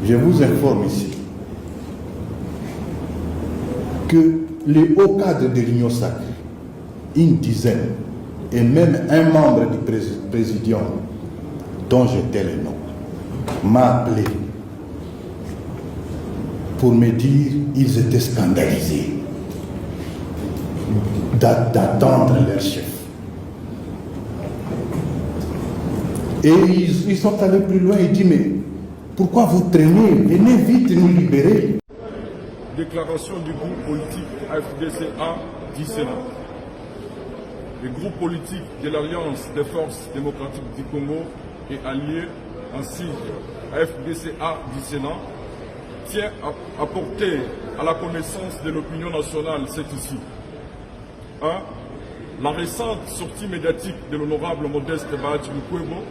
Je vous informe ici que les hauts cadres de l'Union sacrée, une dizaine, et même un membre du présidium, dont j'étais le nom, m'a appelé pour me dire qu'ils étaient scandalisés d'attendre leur chef. Et ils sont allés plus loin, ils disent, mais pourquoi vous traînez? Venez vite nous libérer. Déclaration du groupe politique AFDCA du Sénat. Le groupe politique de l'Alliance des forces démocratiques du Congo et alliés, ainsi AFDCA du Sénat, tient à porter à la connaissance de l'opinion nationale c'est ici. 1. La récente sortie médiatique de l'honorable Modeste Bahati Lukwebo,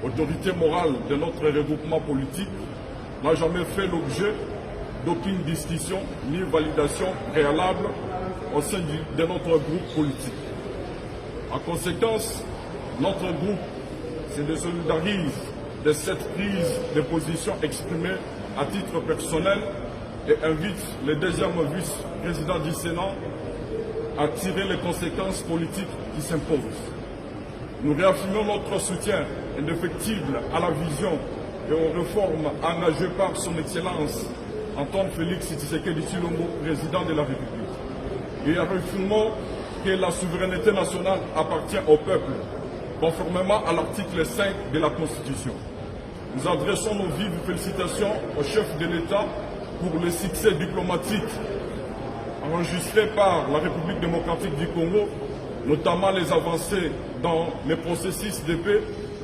autorité morale de notre regroupement politique, n'a jamais fait l'objet d'aucune discussion ni validation préalable au sein de notre groupe politique. En conséquence, notre groupe se désolidarise de cette prise de position exprimée à titre personnel et invite le deuxième vice-président du Sénat à tirer les conséquences politiques qui s'imposent. Nous réaffirmons notre soutien indéfectible à la vision et aux réformes engagées par son Excellence Antoine Félix Tshisekedi Tshilombo, président de la République. Et réaffirmons que la souveraineté nationale appartient au peuple, conformément à l'article 5 de la Constitution. Nous adressons nos vives félicitations au chef de l'État pour le succès diplomatique enregistré par la République démocratique du Congo, notamment les avancées dans les processus de paix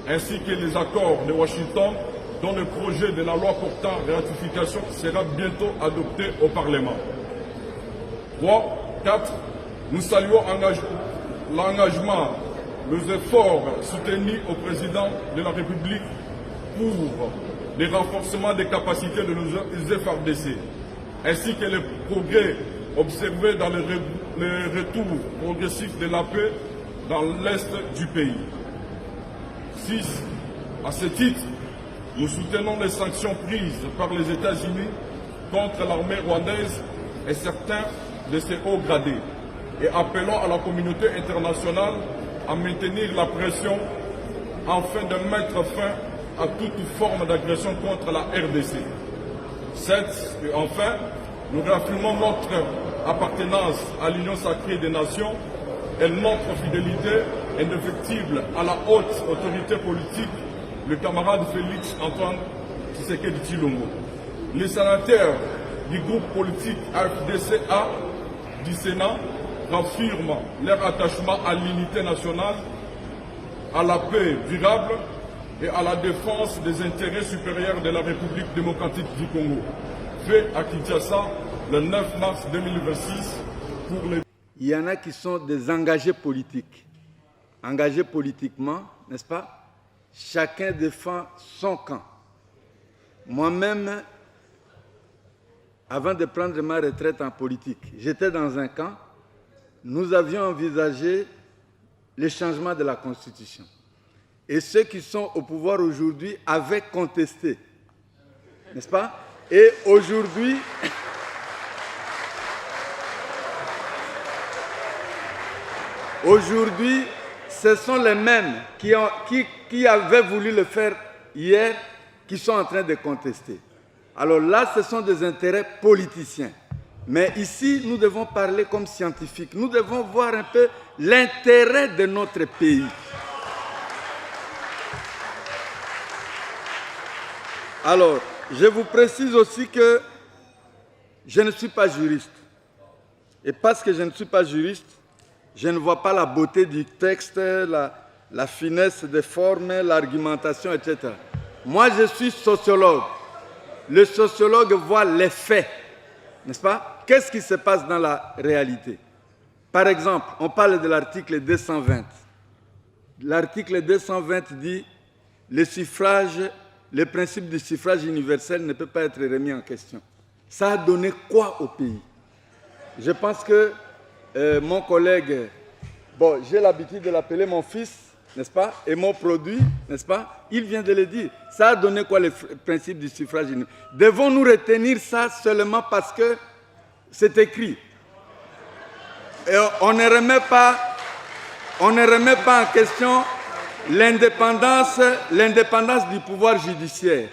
ainsi que les accords de Washington dont le projet de la loi portant ratification sera bientôt adopté au Parlement. 3. 4. Nous saluons l'engagement, les efforts soutenus au président de la République pour le renforcement des capacités de nos FARDC, ainsi que les progrès observés dans le retour progressif de la paix dans l'est du pays. 6. À ce titre, nous soutenons les sanctions prises par les États-Unis contre l'armée rwandaise et certains de ses hauts gradés et appelons à la communauté internationale à maintenir la pression afin de mettre fin à toute forme d'agression contre la RDC. 7. Et enfin, nous réaffirmons notre appartenance à l'Union sacrée des nations et notre fidélité indéfectible à la haute autorité politique, le camarade Félix Antoine Tshisekedi Tshilombo. Les sénateurs du groupe politique AFDCA du Sénat réaffirment leur attachement à l'unité nationale, à la paix durable et à la défense des intérêts supérieurs de la République démocratique du Congo. Fait à Kinshasa le 9 mars 2026 pour les... Il y en a qui sont des engagés politiques. Engagés politiquement, n'est-ce pas? Chacun défend son camp. Moi-même, avant de prendre ma retraite en politique, j'étais dans un camp. Nous avions envisagé le changement de la Constitution. Et ceux qui sont au pouvoir aujourd'hui avaient contesté. N'est-ce pas? Et aujourd'hui, ce sont les mêmes qui avaient voulu le faire hier qui sont en train de contester. Alors là, ce sont des intérêts politiciens. Mais ici, nous devons parler comme scientifiques. Nous devons voir un peu l'intérêt de notre pays. Alors, je vous précise aussi que je ne suis pas juriste. Et parce que je ne suis pas juriste, je ne vois pas la beauté du texte, la finesse des formes, l'argumentation, etc. Moi, je suis sociologue. Le sociologue voit les faits, n'est-ce pas? Qu'est-ce qui se passe dans la réalité? Par exemple, on parle de l'article 220. L'article 220 dit « Le principe du suffrage universel ne peut pas être remis en question ». Ça a donné quoi au pays? Je pense que mon collègue, bon, j'ai l'habitude de l'appeler mon fils, n'est-ce pas, et mon produit, n'est-ce pas, il vient de le dire. Ça a donné quoi le principe du suffrage universel? Devons-nous retenir ça seulement parce que c'est écrit? Et on ne remet pas en question l'indépendance du pouvoir judiciaire.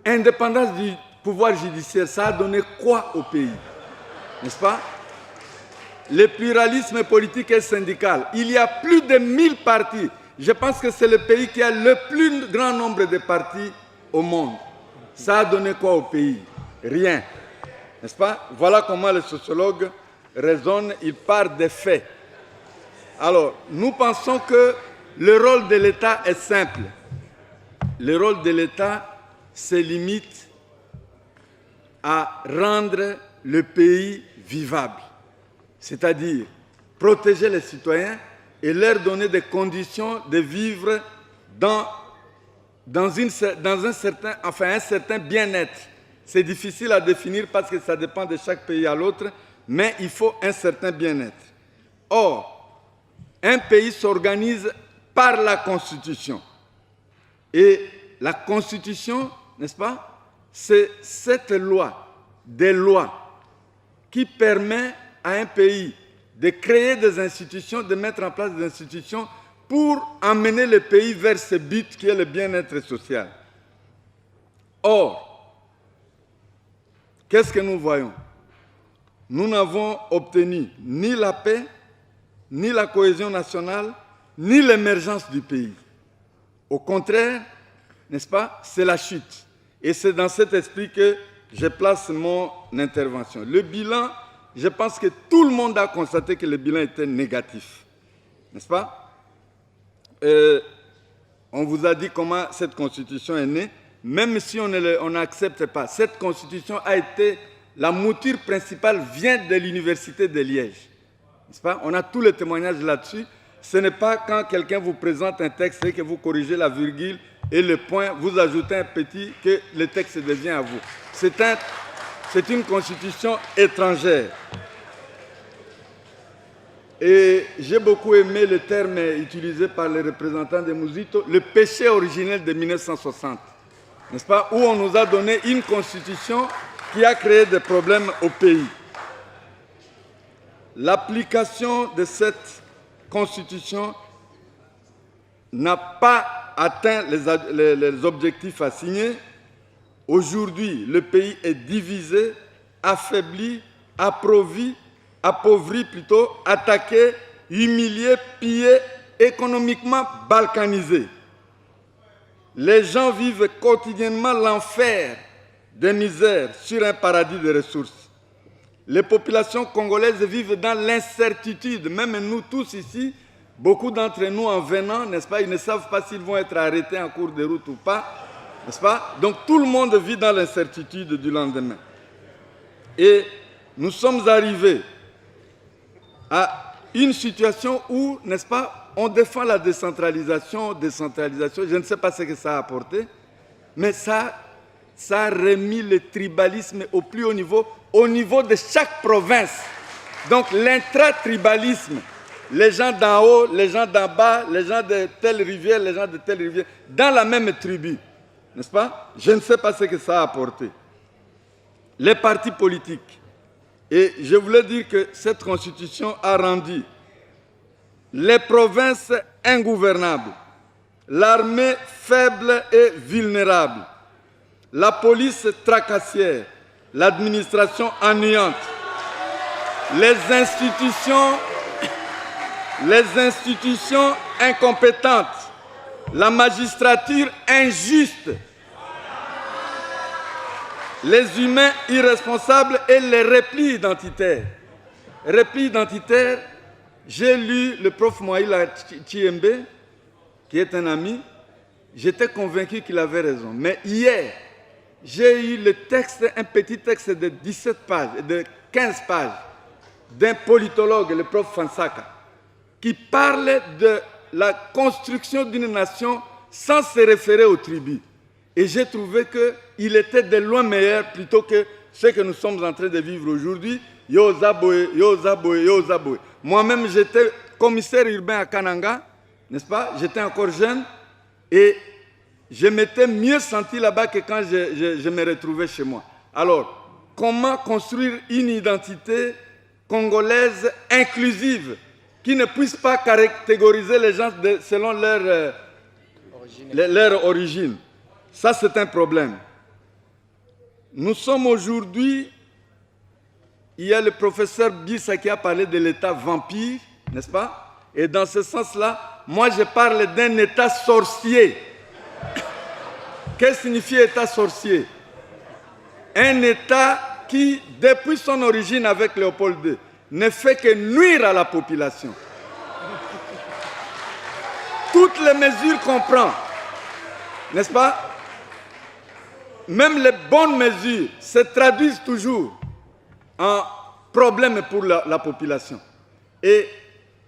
Indépendance du pouvoir judiciaire, ça a donné quoi au pays? N'est-ce pas? Le pluralisme politique et syndical. Il y a plus de 1000 partis. Je pense que c'est le pays qui a le plus grand nombre de partis au monde. Ça a donné quoi au pays? Rien. N'est-ce pas? Voilà comment les sociologues raisonnent. Ils partent des faits. Alors, nous pensons que le rôle de l'État est simple. Le rôle de l'État se limite à rendre le pays vivable, c'est-à-dire protéger les citoyens et leur donner des conditions de vivre dans un certain bien-être. C'est difficile à définir parce que ça dépend de chaque pays à l'autre, mais il faut un certain bien-être. Or, un pays s'organise par la Constitution. Et la Constitution, n'est-ce pas, c'est cette loi, des lois, qui permet à un pays de créer des institutions, de mettre en place des institutions pour amener le pays vers ce but qui est le bien-être social. Or, qu'est-ce que nous voyons? Nous n'avons obtenu ni la paix, ni la cohésion nationale, ni l'émergence du pays. Au contraire, n'est-ce pas, c'est la chute. Et c'est dans cet esprit que je place mon intervention. Le bilan, je pense que tout le monde a constaté que le bilan était négatif. N'est-ce pas? On vous a dit comment cette constitution est née, même si on n'accepte pas. Cette constitution a été, la mouture principale vient de l'université de Liège. N'est-ce pas? On a tous les témoignages là-dessus. Ce n'est pas quand quelqu'un vous présente un texte et que vous corrigez la virgule et le point, vous ajoutez un petit, que le texte devient à vous. C'est une constitution étrangère. Et j'ai beaucoup aimé le terme utilisé par les représentants de Mouzito, le péché originel de 1960. N'est-ce pas? Où on nous a donné une constitution qui a créé des problèmes au pays. L'application de cette constitution n'a pas atteint les objectifs assignés. Aujourd'hui, le pays est divisé, affaibli, appauvri, attaqué, humilié, pillé, économiquement balkanisé. Les gens vivent quotidiennement l'enfer des misères sur un paradis de ressources. Les populations congolaises vivent dans l'incertitude, même nous tous ici, beaucoup d'entre nous en venant, n'est-ce pas, ils ne savent pas s'ils vont être arrêtés en cours de route ou pas, n'est-ce pas? Donc tout le monde vit dans l'incertitude du lendemain. Et nous sommes arrivés à une situation où, n'est-ce pas, on défend la décentralisation, je ne sais pas ce que ça a apporté, mais ça a remis le tribalisme au plus haut niveau de chaque province. Donc l'intra-tribalisme, les gens d'en haut, les gens d'en bas, les gens de telle rivière, les gens de telle rivière, dans la même tribu, n'est-ce pas? Je ne sais pas ce que ça a apporté. Les partis politiques. Et je voulais dire que cette constitution a rendu les provinces ingouvernables, l'armée faible et vulnérable, la police tracassière, l'administration ennuyante, les institutions incompétentes, la magistrature injuste, les humains irresponsables et les replis identitaires. Replis identitaires, j'ai lu le prof Moïla Tchiembe, qui est un ami, j'étais convaincu qu'il avait raison. Mais hier, j'ai eu le texte, un petit texte de 17 pages, de 15 pages, d'un politologue, le prof Fansaka, qui parle de la construction d'une nation sans se référer aux tribus. Et j'ai trouvé qu'il était de loin meilleur plutôt que ce que nous sommes en train de vivre aujourd'hui. Yo Zaboé, yo Zaboé, yo Zaboé. Moi-même, j'étais commissaire urbain à Kananga n'est-ce pas? J'étais encore jeune et je m'étais mieux senti là-bas que quand je me retrouvais chez moi. Alors, comment construire une identité congolaise inclusive qui ne puisse pas catégoriser les gens selon leur origine? Ça, c'est un problème. Nous sommes aujourd'hui, il y a le professeur Bissa qui a parlé de l'État vampire, n'est-ce pas? Et dans ce sens-là, moi je parle d'un État sorcier. Qu'est-ce que signifie État sorcier? Un État qui, depuis son origine avec Léopold II, ne fait que nuire à la population. Toutes les mesures qu'on prend, n'est-ce pas? Même les bonnes mesures se traduisent toujours en problème pour la population. Et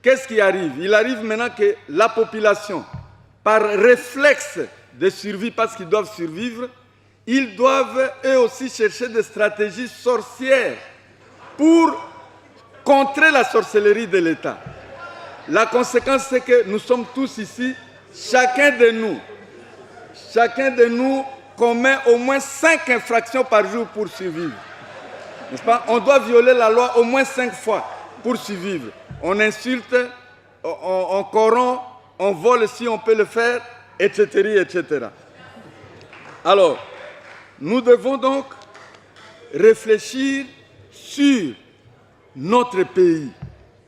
qu'est-ce qui arrive? Il arrive maintenant que la population, par réflexe de survie, parce qu'ils doivent survivre, ils doivent eux aussi chercher des stratégies sorcières pour contrer la sorcellerie de l'État. La conséquence, c'est que nous sommes tous ici, chacun de nous commet au moins 5 infractions par jour pour survivre. N'est-ce pas? On doit violer la loi au moins 5 fois pour survivre. On insulte, on corrompt, on vole si on peut le faire, etc., etc. Alors, nous devons donc réfléchir sur notre pays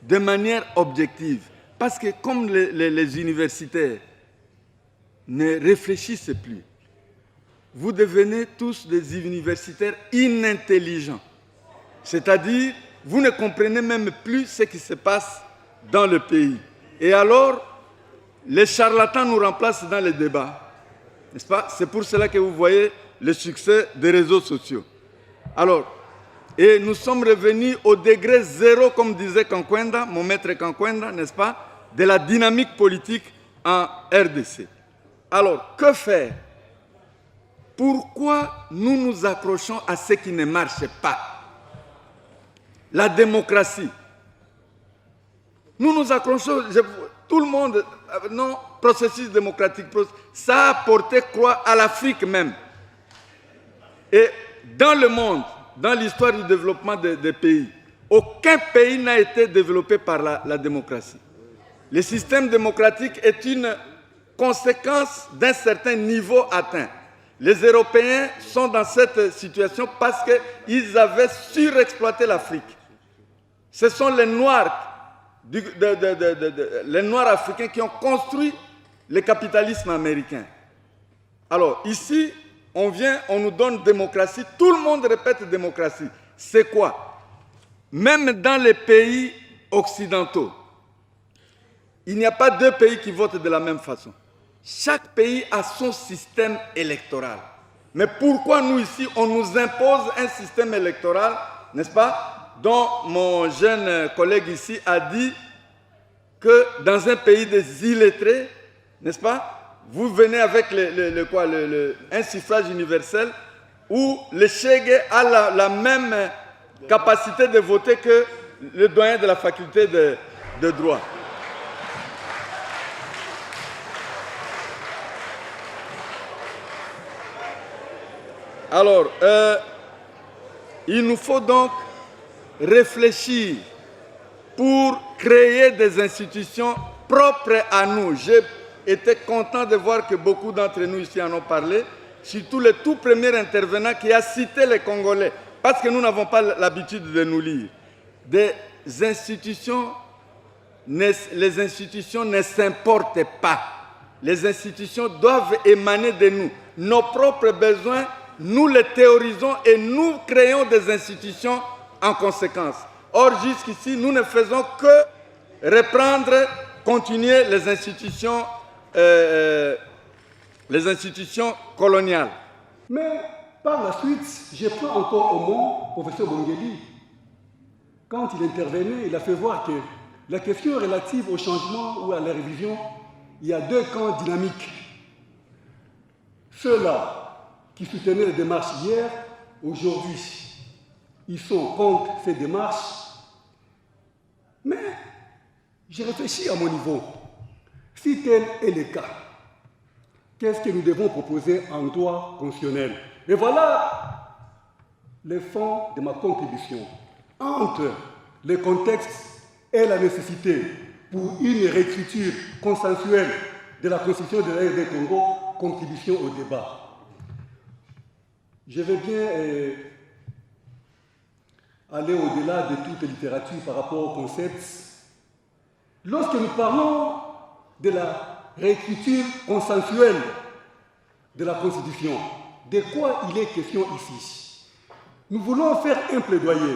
de manière objective. Parce que comme les universitaires ne réfléchissent plus, vous devenez tous des universitaires inintelligents. C'est-à-dire, vous ne comprenez même plus ce qui se passe dans le pays. Et alors, les charlatans nous remplacent dans les débats. N'est-ce pas? C'est pour cela que vous voyez le succès des réseaux sociaux. Alors, et nous sommes revenus au degré zéro, comme disait Kankwenda, mon maître Kankwenda, n'est-ce pas, de la dynamique politique en RDC. Alors, que faire? Pourquoi nous nous accrochons à ce qui ne marche pas? La démocratie. Nous nous accrochons, tout le monde, non, processus démocratique, ça a porté croix à l'Afrique même. Et dans le monde, dans l'histoire du développement des pays, aucun pays n'a été développé par la démocratie. Le système démocratique est une conséquence d'un certain niveau atteint. Les Européens sont dans cette situation parce qu'ils avaient surexploité l'Afrique. Ce sont les Noirs, les Noirs africains qui ont construit le capitalisme américain. Alors ici, on vient, on nous donne démocratie, tout le monde répète démocratie. C'est quoi? Même dans les pays occidentaux, il n'y a pas 2 pays qui votent de la même façon. Chaque pays a son système électoral. Mais pourquoi nous ici, on nous impose un système électoral, n'est-ce pas, dont mon jeune collègue ici a dit que dans un pays des illettrés, n'est-ce pas, vous venez avec un suffrage universel où le Chegue a la même capacité de voter que le doyen de la faculté de droit. Alors, il nous faut donc réfléchir pour créer des institutions propres à nous. J'ai été content de voir que beaucoup d'entre nous ici en ont parlé, surtout le tout premier intervenant qui a cité les Congolais, parce que nous n'avons pas l'habitude de nous lire. Les institutions ne s'importent pas. Les institutions doivent émaner de nous. Nos propres besoins, nous les théorisons et nous créons des institutions en conséquence. Or, jusqu'ici, nous ne faisons que reprendre, continuer les institutions coloniales. Mais par la suite, je prends encore au mot professeur Bongeli. Quand il intervenait, il a fait voir que la question relative au changement ou à la révision, il y a 2 camps dynamiques. Ceux-là qui soutenaient les démarches hier, aujourd'hui, ils sont contre ces démarches. Mais j'ai réfléchi à mon niveau. Si tel est le cas, qu'est-ce que nous devons proposer en droit constitutionnel? Et voilà le fond de ma contribution. Entre le contexte et la nécessité pour une réécriture consensuelle de la Constitution de la RD Congo, contribution au débat. Je vais bien aller au-delà de toute littérature par rapport au concept. Lorsque nous parlons de la réécriture consensuelle de la Constitution, de quoi il est question ici? Nous voulons faire un plaidoyer,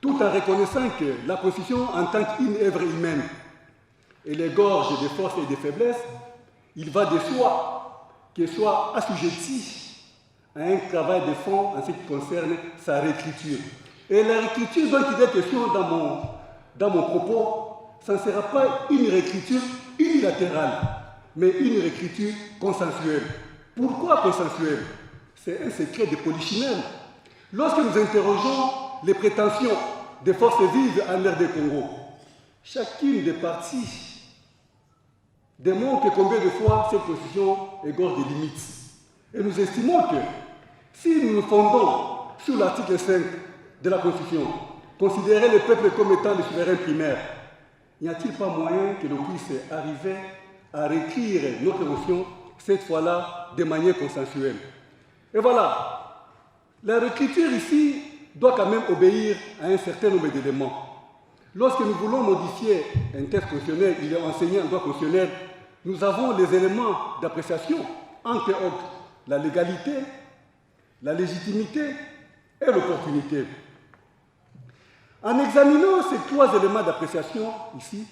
tout en reconnaissant que la Constitution, en tant qu'une œuvre humaine, elle égorge des forces et des faiblesses, il va de soi qu'elle soit assujettie à un travail de fond en ce qui concerne sa réécriture. Et la réécriture dont il est question dans mon propos, ça ne sera pas une réécriture unilatérale, mais une réécriture consensuelle. Pourquoi consensuelle? C'est un secret de polichinelle. Lorsque nous interrogeons les prétentions des forces vives en RD Congo, chacune des parties démontre combien de fois cette constitution égorge des limites. Et nous estimons que si nous nous fondons sur l'article 5 de la Constitution, considérer le peuple comme étant le souverain primaire, n'y a-t-il pas moyen que l'on puisse arriver à réécrire notre notion, cette fois-là, de manière consensuelle? Et voilà, la réécriture ici doit quand même obéir à un certain nombre d'éléments. Lorsque nous voulons modifier un texte constitutionnel, il est enseigné en droit constitutionnel, nous avons les éléments d'appréciation, entre autres, la légalité, la légitimité et l'opportunité. En examinant ces trois éléments d'appréciation ici,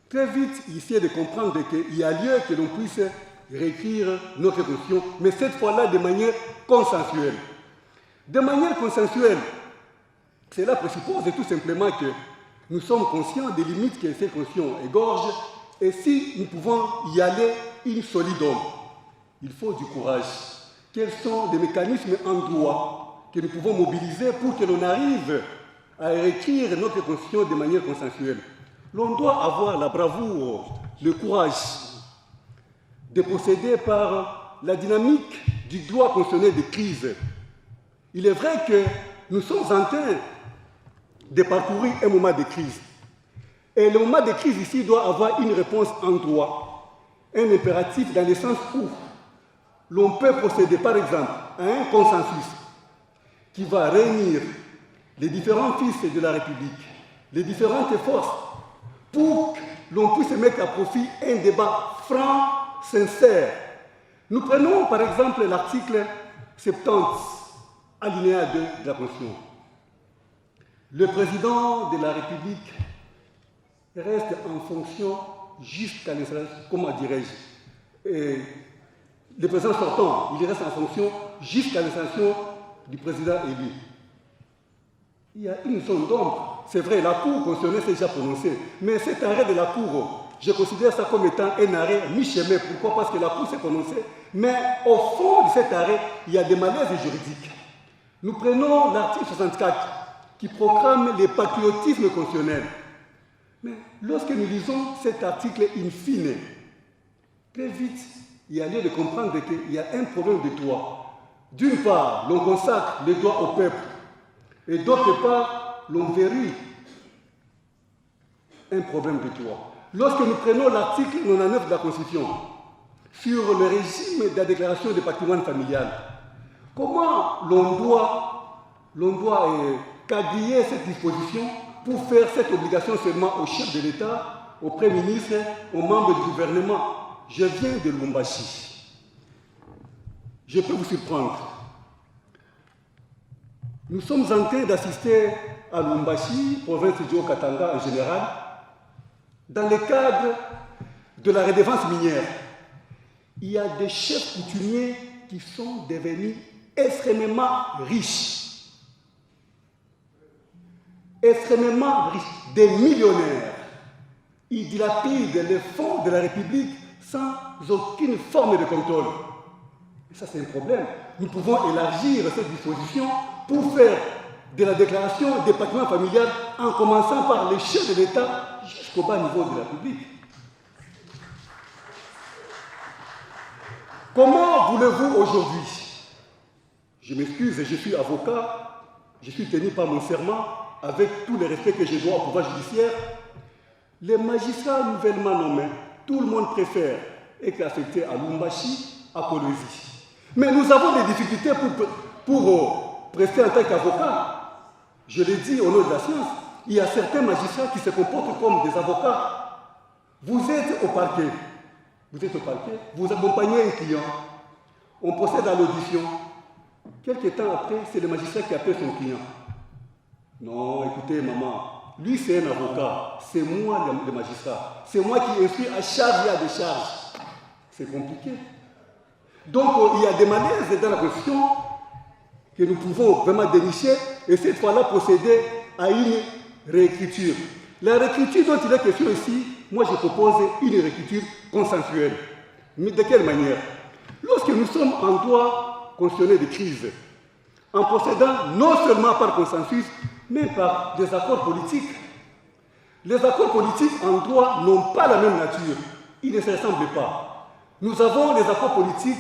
très vite, il est de comprendre qu'il y a lieu que l'on puisse réécrire notre constitution, mais cette fois-là de manière consensuelle. De manière consensuelle, cela présuppose tout simplement que nous sommes conscients des limites que cette constitution égorge, et si nous pouvons y aller in solidum, il faut du courage. Quels sont les mécanismes en droit que nous pouvons mobiliser pour que l'on arrive à réécrire notre constitution de manière consensuelle? L'on doit avoir la bravoure, le courage de procéder par la dynamique du droit constitutionnel de crise. Il est vrai que nous sommes en train de parcourir un moment de crise. Et le moment de crise ici doit avoir une réponse en droit, un impératif dans le sens où l'on peut procéder par exemple à un consensus qui va réunir les différents fils de la République, les différentes forces, pour que l'on puisse mettre à profit un débat franc, sincère. Nous prenons par exemple l'article 70, alinéa 2 de la Constitution. Le président de la République reste en fonction jusqu'à l'installation, comment dirais-je, le président sortant, il reste en fonction jusqu'à l'installation du président élu. Il y a une zone d'ombre. C'est vrai, la Cour constitutionnelle s'est déjà prononcée, mais cet arrêt de la Cour, je considère ça comme étant un arrêt mi-chemin. Pourquoi? Parce que la Cour s'est prononcée. Mais au fond de cet arrêt, il y a des malaises juridiques. Nous prenons l'article 64 qui proclame le patriotisme constitutionnel. Mais lorsque nous lisons cet article in fine, très vite, il y a lieu de comprendre qu'il y a un problème de droit. D'une part, l'on consacre les droits au peuple, et d'autre part, l'on verrouille un problème de droit. Lorsque nous prenons l'article 99 de la Constitution sur le régime de la déclaration de patrimoine familial, comment l'on doit quadriller cette disposition pour faire cette obligation seulement au chef de l'État, au Premier ministre, aux membres du gouvernement? Je viens de Lubumbashi. Je peux vous surprendre. Nous sommes en train d'assister à Lubumbashi, province du Haut-Katanga en général, dans le cadre de la redevance minière. Il y a des chefs coutumiers qui sont devenus extrêmement riches. Extrêmement riches, des millionnaires. Ils dilapident les fonds de la République sans aucune forme de contrôle. Et ça, c'est un problème. Nous pouvons élargir cette disposition pour faire de la déclaration des patrimoines familial en commençant par les chefs de l'État jusqu'au bas niveau de la République. Comment voulez-vous aujourd'hui, je m'excuse, je suis avocat, je suis tenu par mon serment, avec tous les respects que je dois au pouvoir judiciaire, les magistrats nouvellement nommés, tout le monde préfère être affecté à Lumbashi, à Kolwezi. Mais nous avons des difficultés pour prester en tant qu'avocat. Je l'ai dit au nom de la science, il y a certains magistrats qui se comportent comme des avocats. Vous êtes au parquet, vous accompagnez un client, on procède à l'audition. Quelques temps après, c'est le magistrat qui appelle son client. Non, écoutez, maman, lui c'est un avocat, c'est moi le magistrat. C'est moi qui instruis à charge et à décharge. C'est compliqué. Donc, il y a des malaises dans la Constitution que nous pouvons vraiment dénicher et cette fois-là procéder à une réécriture. La réécriture dont il est question ici, moi je propose une réécriture consensuelle. Mais de quelle manière? Lorsque nous sommes en droit constitutionnel de crise, en procédant non seulement par consensus, mais par des accords politiques. Les accords politiques en droit n'ont pas la même nature. Ils ne se ressemblent pas. Nous avons les accords politiques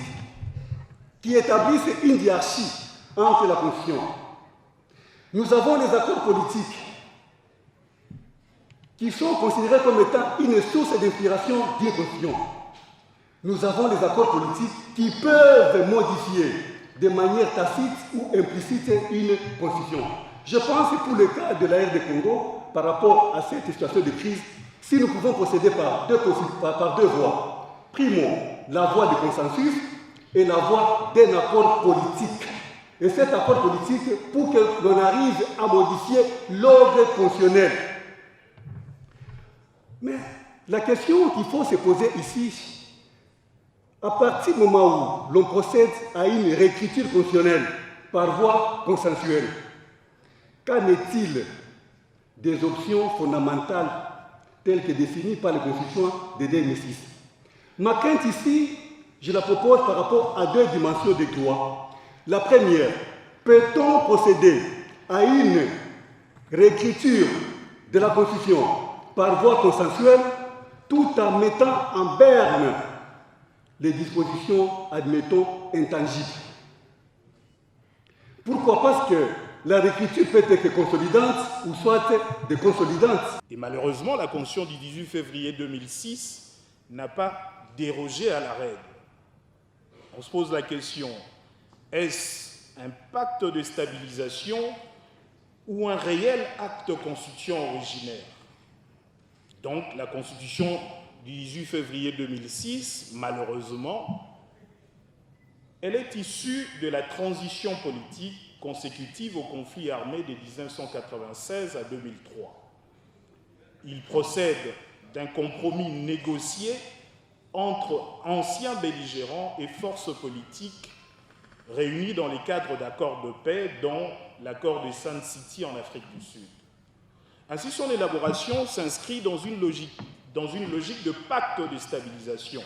qui établissent une hiérarchie entre la Constitution. Nous avons les accords politiques qui sont considérés comme étant une source d'inspiration d'une Constitution. Nous avons les accords politiques qui peuvent modifier de manière tacite ou implicite une Constitution. Je pense que pour le cas de la RD Congo, par rapport à cette situation de crise, si nous pouvons procéder par deux voies, primo, la voie du consensus et la voie d'un accord politique. Et cet accord politique, pour que l'on arrive à modifier l'ordre constitutionnel. Mais la question qu'il faut se poser ici, à partir du moment où l'on procède à une réécriture constitutionnelle par voie consensuelle, qu'en est-il des options fondamentales telles que définies par la Constitution de 2006? Ma crainte ici, je la propose par rapport à deux dimensions des droits. La première, peut-on procéder à une réécriture de la Constitution par voie consensuelle tout en mettant en berne les dispositions, admettons, intangibles? Pourquoi? Parce que la réécriture peut être consolidante ou soit déconsolidante. Et malheureusement, la Constitution du 18 février 2006 n'a pas dérogé à la règle. On se pose la question, est-ce un pacte de stabilisation ou un réel acte constituant originaire? Donc la Constitution du 18 février 2006, malheureusement, elle est issue de la transition politique consécutive au conflit armé de 1996 à 2003. Il procède d'un compromis négocié entre anciens belligérants et forces politiques réunis dans les cadres d'accords de paix, dont l'accord de Sun City en Afrique du Sud. Ainsi, son élaboration s'inscrit dans une logique de pacte de stabilisation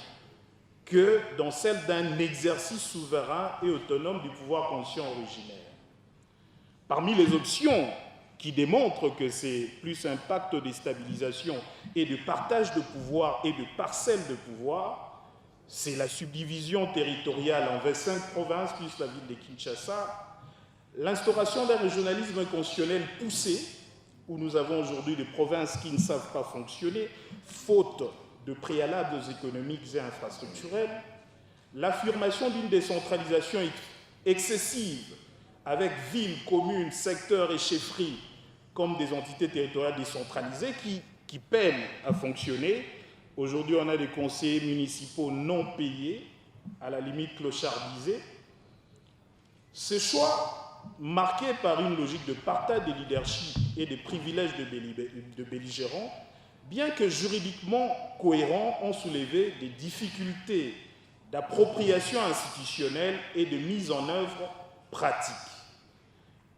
que dans celle d'un exercice souverain et autonome du pouvoir conscient originaire. Parmi les options qui démontrent que c'est plus un pacte de stabilisation et de partage de pouvoir et de parcelles de pouvoir, c'est la subdivision territoriale en 25 provinces plus la ville de Kinshasa, l'instauration d'un régionalisme constitutionnel poussé, où nous avons aujourd'hui des provinces qui ne savent pas fonctionner, faute de préalables économiques et infrastructurels, l'affirmation d'une décentralisation excessive avec villes, communes, secteurs et chefferies comme des entités territoriales décentralisées qui peinent à fonctionner. Aujourd'hui, on a des conseillers municipaux non payés, à la limite clochardisés. Ce choix, marqué par une logique de partage des leaderships et des privilèges de belligérants, bien que juridiquement cohérents, ont soulevé des difficultés d'appropriation institutionnelle et de mise en œuvre pratique.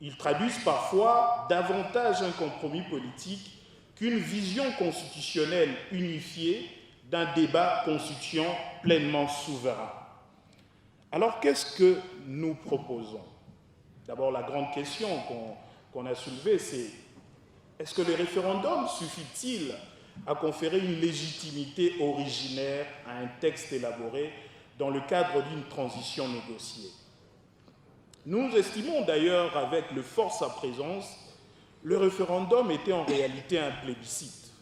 Ils traduisent parfois davantage un compromis politique qu'une vision constitutionnelle unifiée d'un débat constituant pleinement souverain. Alors, qu'est-ce que nous proposons? D'abord, la grande question qu'on a soulevée, c'est est-ce que le référendum suffit-il à conférer une légitimité originaire à un texte élaboré dans le cadre d'une transition négociée. Nous estimons d'ailleurs, avec le force à présence, le référendum était en réalité un plébiscite.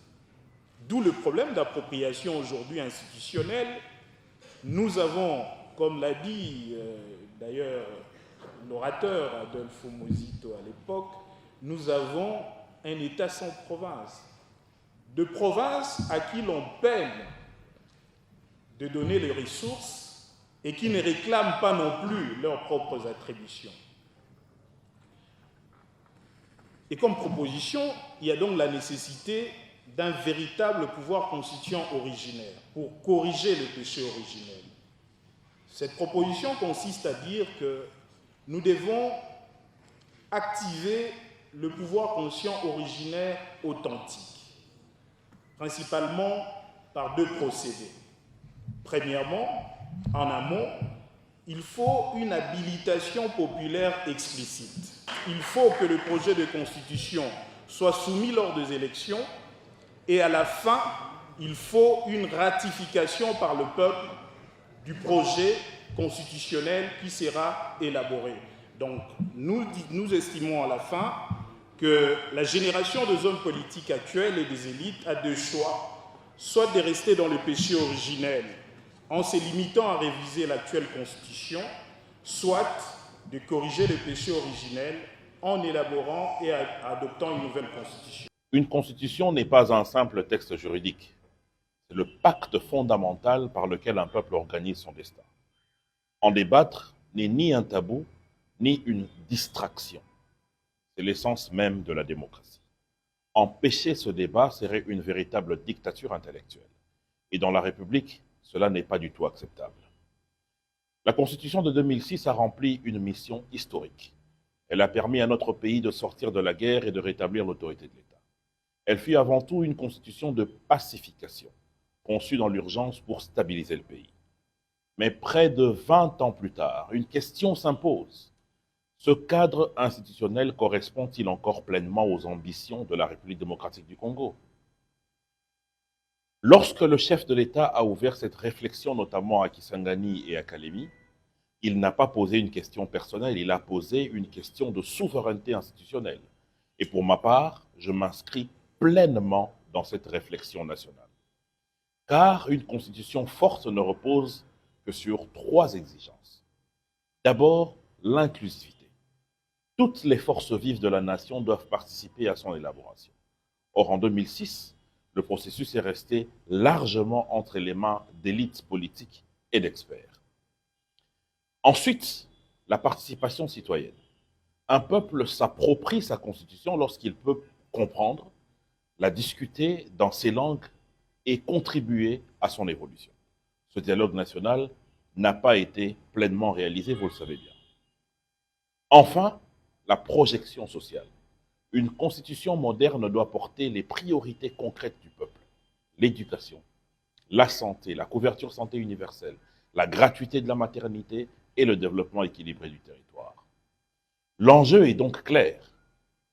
D'où le problème d'appropriation aujourd'hui institutionnelle. Nous avons, comme l'a dit d'ailleurs l'orateur Adolfo Mosito à l'époque, nous avons un État sans province. De provinces à qui l'on peine de donner les ressources et qui ne réclament pas non plus leurs propres attributions. Et comme proposition, il y a donc la nécessité d'un véritable pouvoir constituant originaire pour corriger le péché originel. Cette proposition consiste à dire que nous devons activer le pouvoir conscient originaire authentique, principalement par deux procédés. Premièrement, en amont, il faut une habilitation populaire explicite. Il faut que le projet de constitution soit soumis lors des élections et à la fin, il faut une ratification par le peuple du projet constitutionnel qui sera élaboré. Donc, nous estimons à la fin que la génération des hommes politiques actuels et des élites a deux choix, soit de rester dans le péché originel en se limitant à réviser l'actuelle constitution, soit de corriger le péché originel en élaborant et adoptant une nouvelle constitution. Une constitution n'est pas un simple texte juridique. C'est le pacte fondamental par lequel un peuple organise son destin. En débattre n'est ni un tabou, ni une distraction. C'est l'essence même de la démocratie. Empêcher ce débat serait une véritable dictature intellectuelle. Et dans la République, cela n'est pas du tout acceptable. La Constitution de 2006 a rempli une mission historique. Elle a permis à notre pays de sortir de la guerre et de rétablir l'autorité de l'État. Elle fut avant tout une constitution de pacification, conçue dans l'urgence pour stabiliser le pays. Mais près de 20 ans plus tard, une question s'impose. Ce cadre institutionnel correspond-il encore pleinement aux ambitions de la République démocratique du Congo? Lorsque le chef de l'État a ouvert cette réflexion, notamment à Kisangani et à Kalemi, il n'a pas posé une question personnelle, il a posé une question de souveraineté institutionnelle. Et pour ma part, je m'inscris pleinement dans cette réflexion nationale. Car une constitution forte ne repose que sur 3 exigences. D'abord, l'inclusivité. Toutes les forces vives de la nation doivent participer à son élaboration. Or, en 2006, le processus est resté largement entre les mains d'élites politiques et d'experts. Ensuite, la participation citoyenne. Un peuple s'approprie sa constitution lorsqu'il peut comprendre, la discuter dans ses langues et contribuer à son évolution. Ce dialogue national n'a pas été pleinement réalisé, vous le savez bien. Enfin, la projection sociale. Une constitution moderne doit porter les priorités concrètes du peuple. L'éducation, la santé, la couverture santé universelle, la gratuité de la maternité et le développement équilibré du territoire. L'enjeu est donc clair.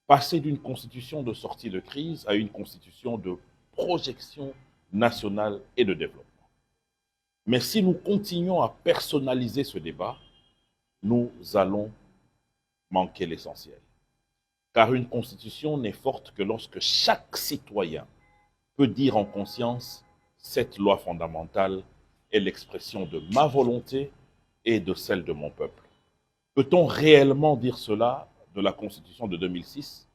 Passer d'une constitution de sortie de crise à une constitution de projection nationale et de développement. Mais si nous continuons à personnaliser ce débat, nous allons manquer l'essentiel. Car une constitution n'est forte que lorsque chaque citoyen peut dire en conscience « cette loi fondamentale est l'expression de ma volonté et de celle de mon peuple ». Peut-on réellement dire cela de la Constitution de 2006?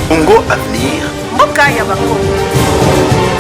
Congo Avenir. Mboka ya Bakongo.